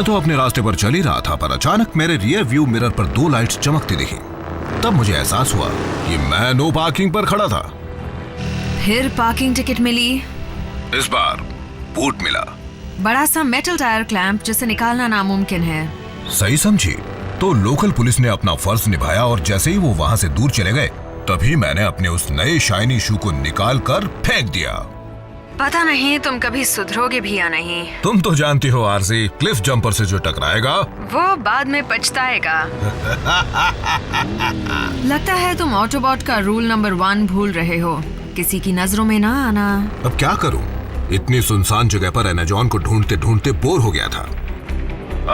मैं तो अपने रास्ते पर चल ही रहा था, पर अचानक मेरे रियर व्यू मिरर पर 2 लाइट्स चमकती दिखी। तब मुझे एहसास हुआ कि मैं नो पार्किंग पर खड़ा था। फिर पार्किंग टिकट मिली? इस बार बूट मिला। बड़ा सा मेटल टायर क्लैंप जिसे निकालना नामुमकिन है। सही समझी। तो लोकल पुलिस ने अपना फर्ज निभाया और जैसे ही वो वहां से दूर चले गए, तभी मैंने अपने उस नए शाइनी शू को निकाल कर फेंक दिया। पता नहीं तुम कभी सुधरोगे भी या नहीं। तुम तो जानती हो आरसी, क्लिफ जंपर से जो टकराएगा वो बाद में पछताएगा। लगता है तुम ऑटोबॉट का रूल नंबर 1 भूल रहे हो, किसी की नजरों में ना आना। अब क्या करूं? इतनी सुनसान जगह पर एनाजॉन को ढूंढते ढूंढते बोर हो गया था।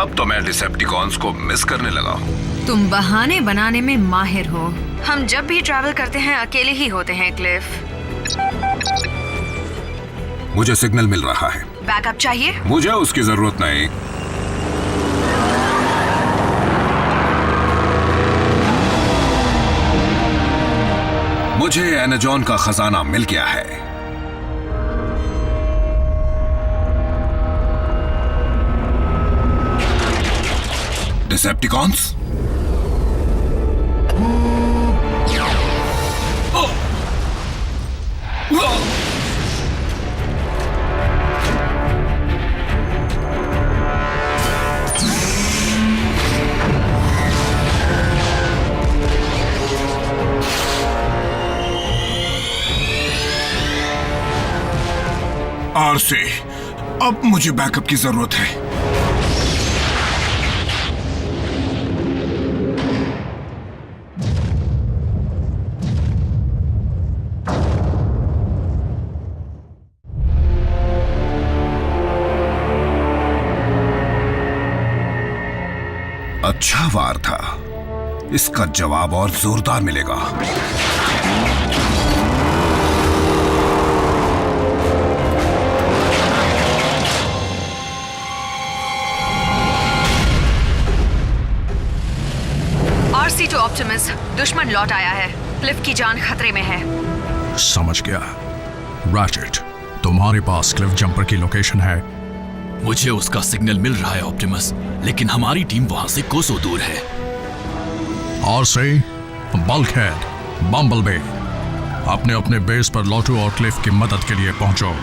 अब तो मैं डिसेप्टिकॉन्स को मिस करने लगा हूँ। तुम बहाने बनाने में माहिर हो। हम जब भी ट्रैवल करते हैं अकेले ही होते हैं क्लिफ। मुझे सिग्नल मिल रहा है। बैकअप चाहिए? मुझे उसकी जरूरत नहीं। मुझे एनाजॉन का खजाना मिल गया है। डिसेप्टिकॉन्स, आरसी, अब मुझे बैकअप की जरूरत है। अच्छा वार था, इसका जवाब और जोरदार मिलेगा। RC to ऑप्टिमस, दुश्मन लौट आया है। क्लिफ की जान खतरे में है। समझ गया। रैचेट, तुम्हारे पास क्लिफ जंपर की लोकेशन है? मुझे उसका सिग्नल मिल रहा है ऑप्टिमस, लेकिन हमारी टीम वहां से कोसों दूर है। आरसी, बल्कहेड, बम्बलबी, अपने अपने बेस पर लौटो और क्लिफ की मदद के लिए पहुंचो।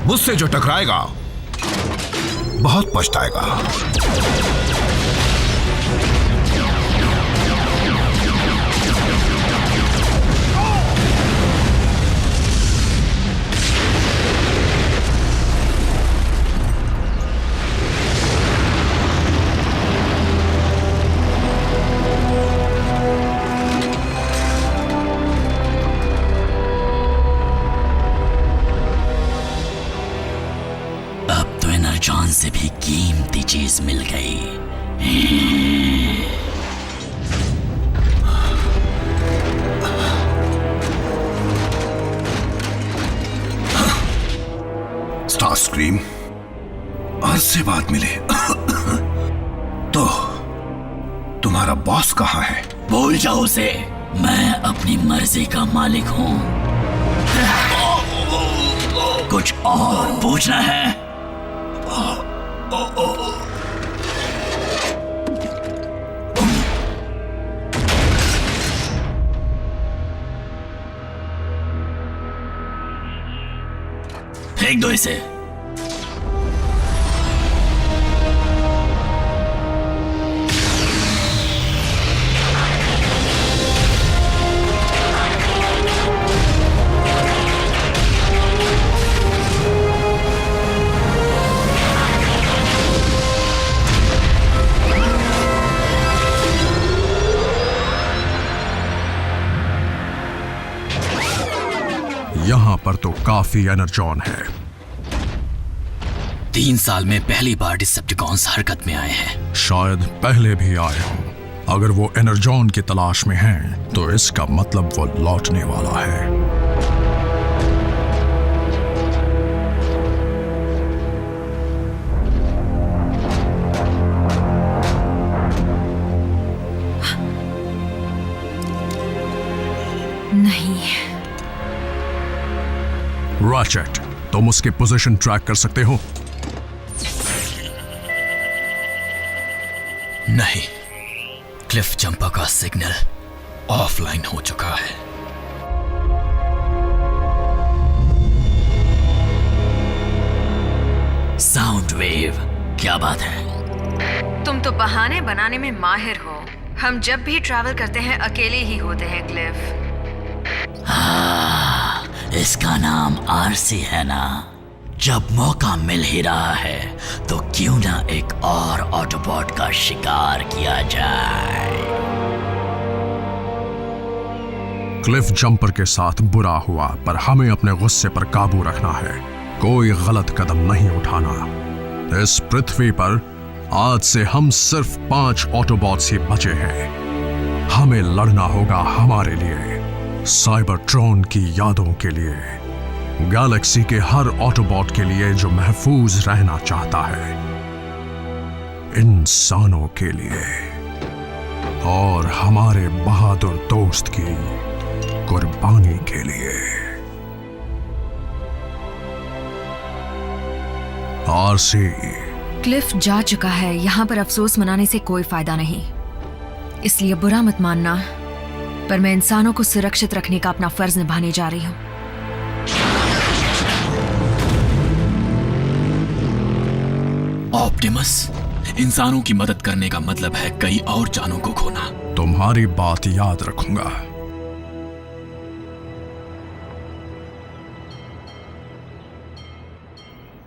मुझसे जो टकराएगा बहुत पछताएगा। जान से भी कीमती चीज मिल गई। स्टारस्क्रीम, आज से बात मिले। तो तुम्हारा बॉस कहाँ है? भूल जाओ उसे, मैं अपनी मर्जी का मालिक हूँ। कुछ और पूछना है? फेंक दो इसे। यहां पर तो काफी एनर्जॉन है। 3 साल में पहली बार डिसेप्टिकॉन्स हरकत में आए हैं। शायद पहले भी आए हों। अगर वो एनर्जॉन की तलाश में हैं, तो इसका मतलब वो लौटने वाला है। नहीं। रैचेट, तुम उसकी पोजीशन ट्रैक कर सकते हो? नहीं, क्लिफ जंपर का सिग्नल ऑफलाइन हो चुका है। साउंड वेव, क्या बात है? तुम तो बहाने बनाने में माहिर हो। हम जब भी ट्रैवल करते हैं अकेले ही होते हैं क्लिफ। हाँ, इसका नाम आरसी है ना? जब मौका मिल ही रहा है तो क्यों ना एक और ऑटोबॉट का शिकार किया जाए। क्लिफ जंपर के साथ बुरा हुआ, पर हमें अपने गुस्से पर काबू रखना है। कोई गलत कदम नहीं उठाना। इस पृथ्वी पर आज से हम सिर्फ 5 ऑटोबॉट्स ही बचे हैं। हमें लड़ना होगा हमारे लिए, साइबरट्रॉन की यादों के लिए, गैलेक्सी के हर ऑटोबॉट के लिए जो महफूज रहना चाहता है, इंसानों के लिए और हमारे बहादुर दोस्त की कुर्बानी के लिए। आरसी, क्लिफ जा चुका है, यहाँ पर अफसोस मनाने से कोई फायदा नहीं। इसलिए बुरा मत मानना, पर मैं इंसानों को सुरक्षित रखने का अपना फर्ज निभाने जा रही हूँ। ऑप्टिमस, इंसानों की मदद करने का मतलब है कई और जानों को खोना। तुम्हारी बात याद रखूंगा।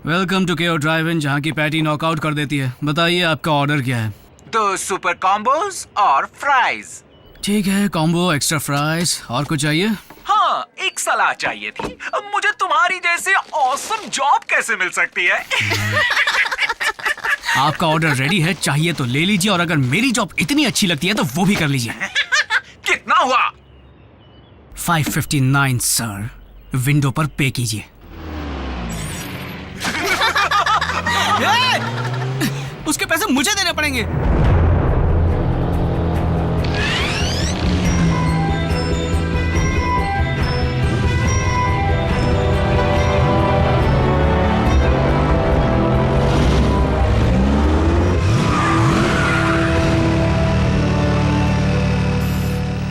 वेलकम टू केओ ड्राइव इन, जहाँ की पैटी नॉकआउट कर देती है। बताइए आपका ऑर्डर क्या है? 2 सुपर कॉम्बोज और फ्राइज। ठीक है, कॉम्बो, एक्स्ट्रा फ्राइज। और कुछ चाहिए? हाँ, एक सलाह चाहिए थी। मुझे तुम्हारी जैसे ऑसम जॉब कैसे मिल सकती है? आपका ऑर्डर रेडी है, चाहिए तो ले लीजिए, और अगर मेरी जॉब इतनी अच्छी लगती है तो वो भी कर लीजिए। कितना हुआ? 559 सर। विंडो पर पे कीजिए। उसके पैसे मुझे देने पड़ेंगे।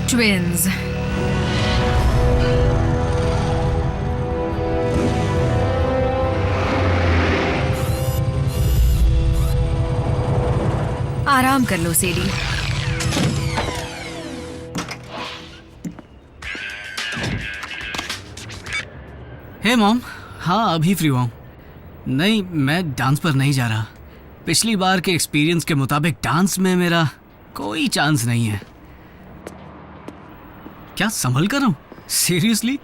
ट्विन्स, आराम कर लो सेडी। हे मॉम, हाँ अभी फ्री हुआ हूँ। नहीं, मैं डांस पर नहीं जा रहा। पिछली बार के एक्सपीरियंस के मुताबिक डांस में मेरा कोई चांस नहीं है। क्या संभल कर रहा हूँ? सीरियसली?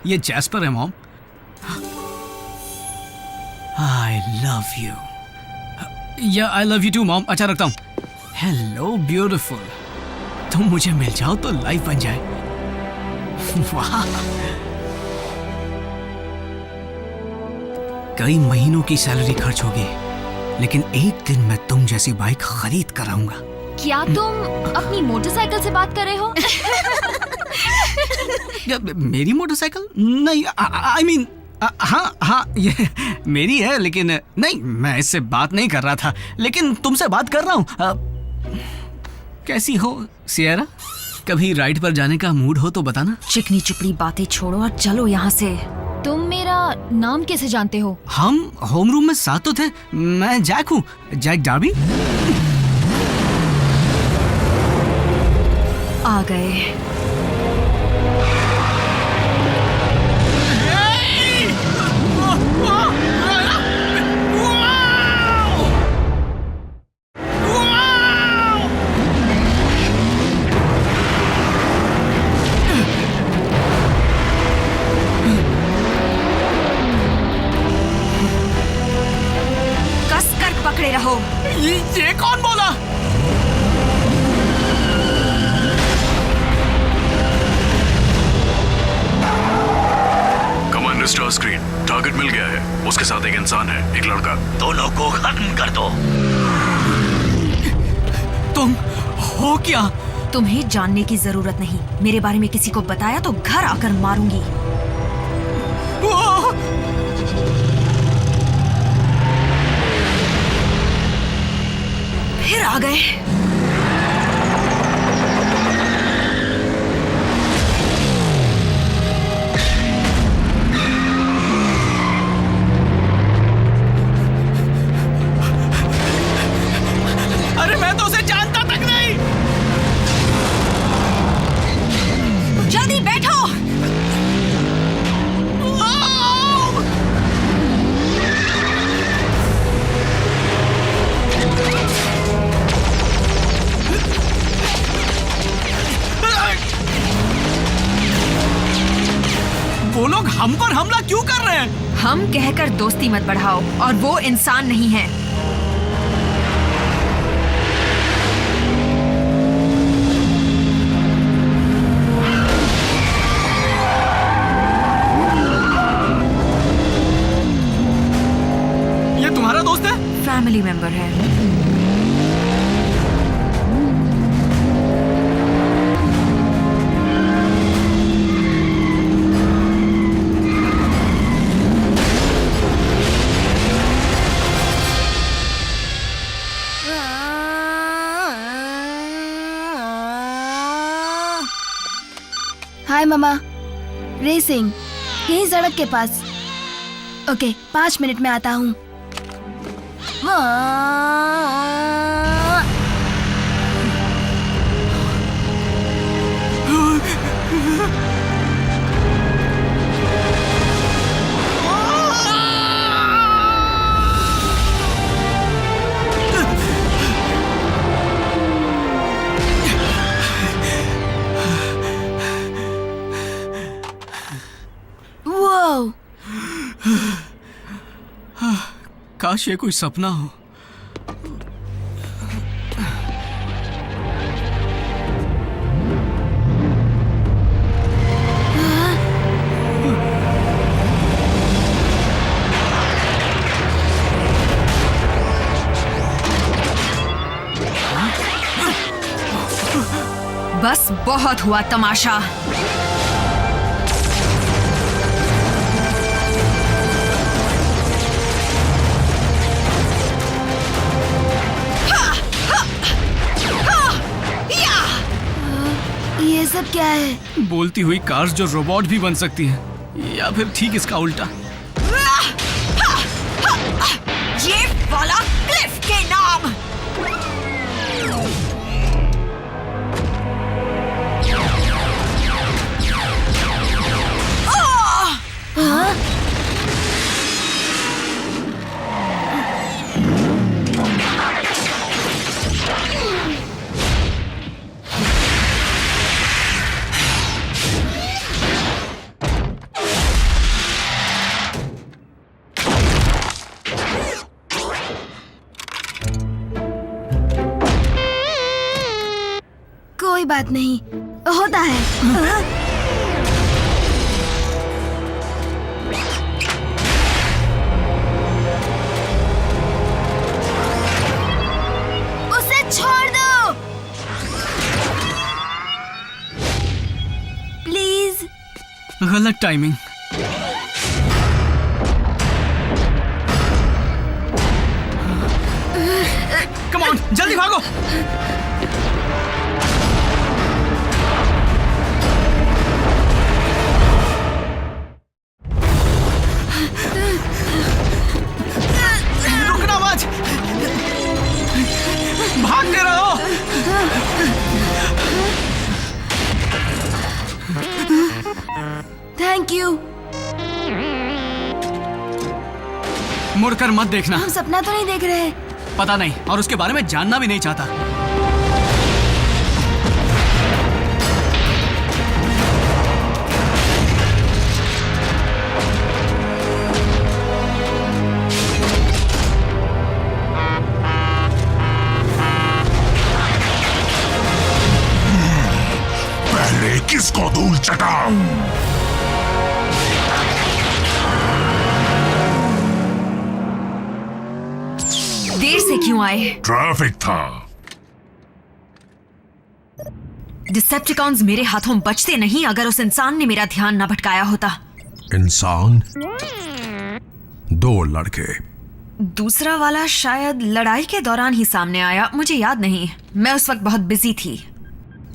ये जैस्पर है मॉम। I love you. या I love you too mom. अच्छा, रखता हूँ। हेलो ब्यूटीफुल, तुम मुझे मिल जाओ तो लाइफ बन जाए। वाह, कई महीनों की सैलरी खर्च होगी, लेकिन एक दिन मैं तुम जैसी बाइक खरीद कर आऊंगा। क्या तुम अपनी मोटरसाइकिल से बात कर रहे हो? मेरी मोटरसाइकिल? नहीं, आई मीन हाँ ये मेरी है, लेकिन नहीं, मैं इससे बात नहीं कर रहा था, लेकिन तुमसे बात कर रहा हूँ। कैसी हो सियरा? कभी राइड पर जाने का मूड हो तो बताना। चिकनी चुपड़ी बातें छोड़ो और चलो यहाँ से। तुम मेरा नाम कैसे जानते हो? हम होम रूम में साथ तो थे। मैं जैक हूँ, जैक डार्बी। आ गए। कसकर पकड़े रहो। ये कौन बोला? स्टार स्क्रीन, टारगेट मिल गया है। उसके साथ एक इंसान है, एक लड़का। दोनों को खत्म कर दो। तुम हो क्या? तुम्हें जानने की जरूरत नहीं। मेरे बारे में किसी को बताया तो घर आकर मारूंगी। फिर आ गए। अरे मैं तो उसे जानता तक नहीं। जल्दी बैठो। वो लोग हम पर हमला क्यों कर रहे हैं? हम कहकर दोस्ती मत बढ़ाओ, और वो इंसान नहीं है। ये तुम्हारा दोस्त है? फैमिली मेंबर है। हाय मामा, रेसिंग यही सड़क के पास। ओके, 5 मिनट में आता हूँ। काश ये कोई सपना हो। बस बहुत हुआ तमाशा। ये सब क्या है? बोलती हुई कार्स जो रोबोट भी बन सकती हैं, या फिर ठीक इसका उल्टा। ये वाला क्लिफ के नाम। कोई बात नहीं, होता है। उसे छोड़ दो प्लीज। गलत टाइमिंग। कम ऑन, जल्दी भागो। रुकना मत, भागते रहो। Thank you. मुड़कर मत देखना। हम सपना तो नहीं देख रहे? पता नहीं, और उसके बारे में जानना भी नहीं चाहता। पहले किसको धूल चटाऊं? देर से क्यों आए? ट्रैफिक था। डिसेप्टिकॉन्स मेरे हाथों बचते नहीं अगर उस इंसान ने मेरा ध्यान न भटकाया होता। इंसान? 2 लड़के। दूसरा वाला शायद लड़ाई के दौरान ही सामने आया, मुझे याद नहीं, मैं उस वक्त बहुत बिजी थी।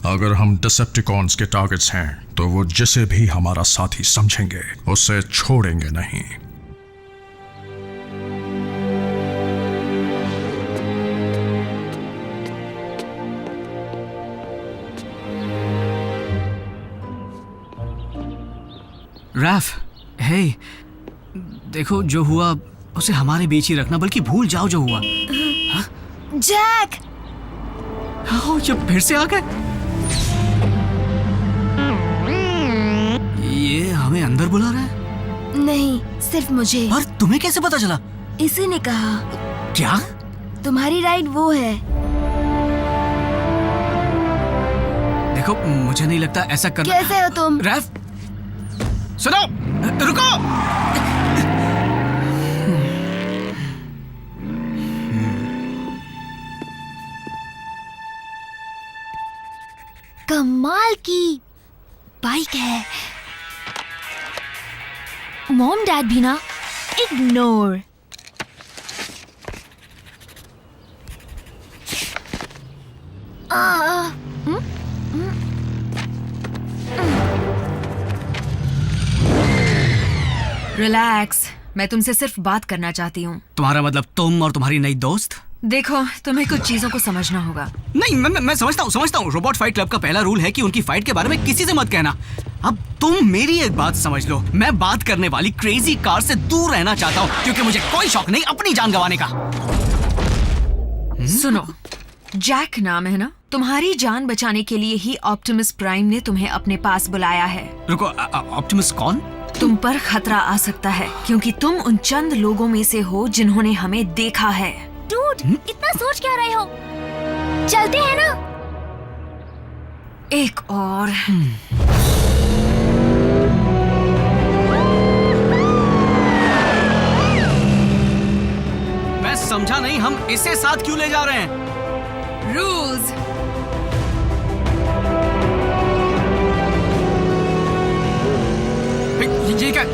अगर हम डिसेप्टिकॉन्स के टारगेट्स हैं तो वो जिसे भी हमारा साथी समझेंगे उसे छोड़ेंगे नहीं। रैफ, हे, देखो जो हुआ उसे हमारे बीच ही रखना, बल्कि भूल जाओ जो हुआ। जैक! हाँ, ये फिर से आ गए। ये हमें अंदर बुला रहा है? नहीं, सिर्फ मुझे। और तुम्हें कैसे पता चला? इसी ने कहा। क्या? तुम्हारी राइड वो है। देखो, मुझे नहीं लगता ऐसा करना। कैसे हो तुम? रैफ, सुनो, रुको। कमाल की बाइक है। मॉम डैड भी ना इग्नोर। रिलैक्स, मैं तुमसे सिर्फ बात करना चाहती हूँ। तुम्हारा मतलब तुम और तुम्हारी नई दोस्त? देखो, तुम्हें कुछ चीजों को समझना होगा। नहीं, मैं समझता हूँ। रोबोट फाइट क्लब का पहला रूल है कि उनकी फाइट के बारे में किसी से मत कहना। अब तुम मेरी एक बात समझ लो, मैं बात करने वाली क्रेजी कार से दूर रहना चाहता हूँ, क्योंकि मुझे कोई शौक नहीं अपनी जान गंवाने का। सुनो, जैक नाम है ना? तुम्हारी जान बचाने के लिए ही ऑप्टिमस प्राइम ने तुम्हें अपने पास बुलाया है। रुको, ऑप्टिमस कौन? तुम पर खतरा आ सकता है क्योंकि तुम उन चंद लोगों में से हो जिन्होंने हमें देखा है। डूड, इतना सोच क्या रहे हो? चलते हैं ना? एक और। मैं समझा नहीं, हम इसे साथ क्यों ले जा रहे हैं? रूल्स। ये क्या?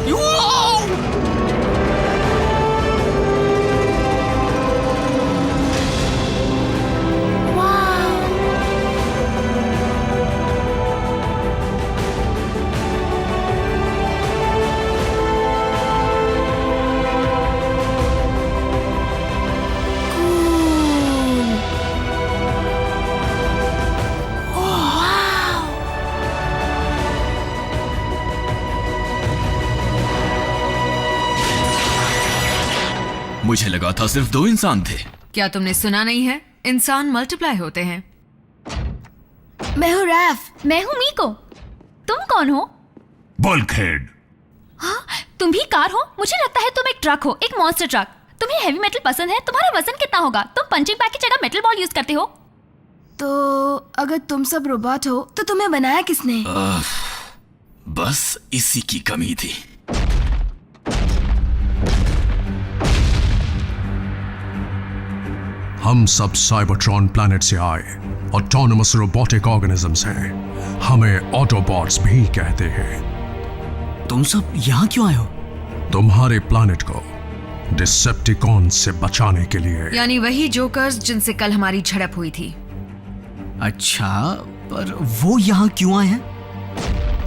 मुझे लगा था सिर्फ 2 इंसान थे। क्या तुमने सुना नहीं है? इंसान मल्टीप्लाई होते हैं। मैं हूँ रैफ। मैं हूँ मीको। तुम कौन हो? बल्कहेड। हाँ, तुम भी कार हो? मुझे लगता है तुम एक ट्रक हो, एक मॉन्स्टर ट्रक। तुम्हें हेवी मेटल पसंद है? तुम्हारा वजन कितना होगा? तुम पंचिंग बैग की जगह मेटल बॉल यूज करते हो। तो अगर तुम सब रोबोट हो तो तुम्हें बनाया किसने? बस इसी की कमी थी। हम सब साइबरट्रॉन प्लैनेट से आए ऑटोनमस रोबोटिक ऑर्गेनिजम्स हैं। हमें ऑटोबॉट्स भी कहते हैं। तुम सब यहाँ क्यों आए हो? तुम्हारे प्लैनेट को डिसेप्टिकॉन से बचाने के लिए। यानी वही जोकर्स जिनसे कल हमारी झड़प हुई थी। अच्छा, पर वो यहाँ क्यों आए हैं?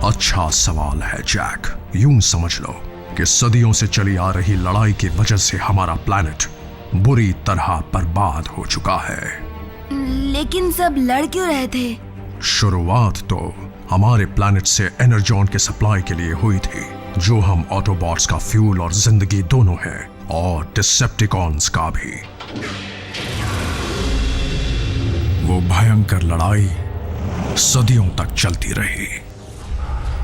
अच्छा सवाल है जैक। यूं समझ लो कि सदियों से चली आ रही लड़ाई की वजह से हमारा प्लैनेट बुरी तरह बर्बाद हो चुका है। लेकिन सब लड़ क्यों रहे थे? शुरुआत तो हमारे प्लैनेट से एनर्जॉन के सप्लाई के लिए हुई थी, जो हम ऑटोबॉट्स का फ्यूल और जिंदगी दोनों है, और डिसेप्टिकॉन्स का भी। वो भयंकर लड़ाई सदियों तक चलती रही।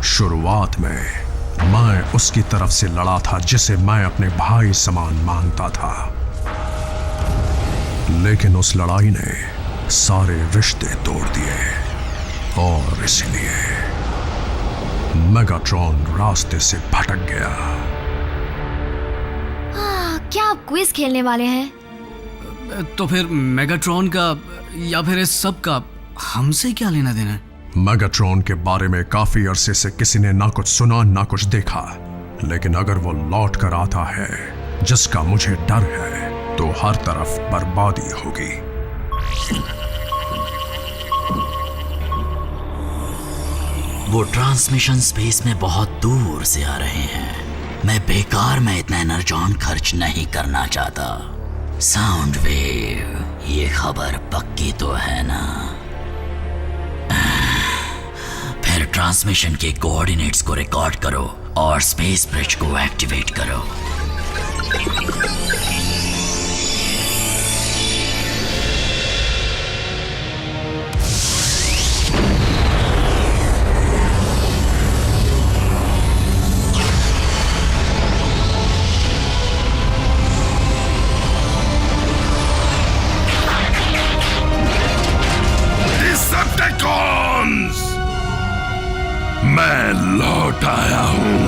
शुरुआत में मैं उसकी तरफ से लड़ा था जिसे मैं अपने भाई समान मानता था, लेकिन उस लड़ाई ने सारे रिश्ते तोड़ दिए और इसलिए मेगाट्रॉन रास्ते से भटक गया। क्या आप क्विज खेलने वाले हैं? तो फिर मेगाट्रॉन का या फिर इस सब का हमसे क्या लेना देना है? मेगाट्रॉन के बारे में काफी अरसे से किसी ने ना कुछ सुना ना कुछ देखा, लेकिन अगर वो लौट कर आता है, जिसका मुझे डर है, तो हर तरफ बर्बादी होगी। वो ट्रांसमिशन स्पेस में बहुत दूर से आ रहे हैं। मैं बेकार में इतना एनर्जॉन खर्च नहीं करना चाहता। साउंड वेव, ये खबर पक्की तो है ना? फिर ट्रांसमिशन के कोऑर्डिनेट्स को रिकॉर्ड करो और स्पेस ब्रिज को एक्टिवेट करो। डिसेप्टिकॉन्स, मैं लौट आया हूं।